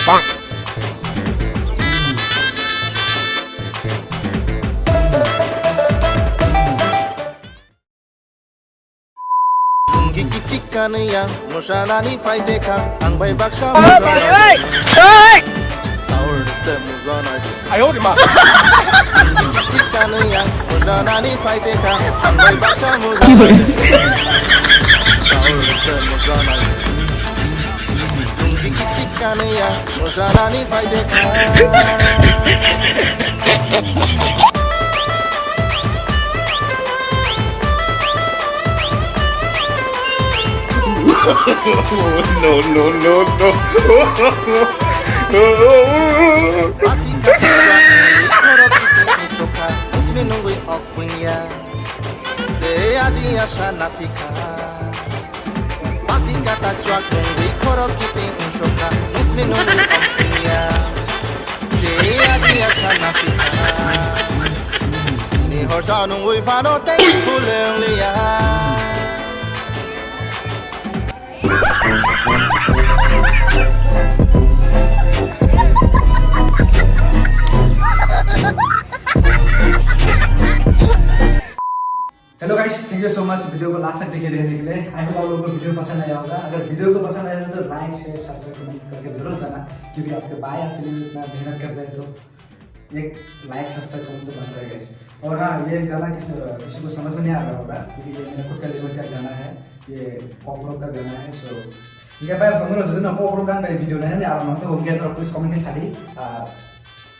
Gigi chicken yang musanani fight ka ang bay baksha sour is the muzana 哎呦我的妈！ Gigi chicken yang musanani fight ka ang bay baksha muzana sour is the muzana Gigi chicken yang musanani fight ka no, no, no, no. Pati ka sa pero kiti suka Usni nungguy okwinya Te adi asa nafika Pati ka ta chwak nungguy koro kiti suka Usni nungguy okwinya Te adi asa nafika Ni horsa nungguy fano te fuleng liya hello guys, thank you so much video को last तक देखे रहने के लिए। I hope आप लोगों को video पसंद आया होगा। अगर वीडियो को पसंद आया तो लाइक शेयर सब्सक्राइब कमेंट करके जरूर जाना, क्योंकि आपके भाई आपके लिए इतना मेहनत करते हैं तो एक लाइक सब्सक्राइब कमेंट तो बनता है गाइस। और हाँ, ये गाना किसी को समझ में नहीं आ रहा होगा, क्योंकि ये मेरा खुद का लैंग्वेज का गाना है, ये पॉप रॉक का गाना है। सो jika bayang sama lo jadi pop rock kan dari video nanya alam langsung oke terus please komen ke sari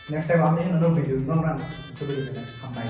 next time apa yang nonton video nonton itu video hambai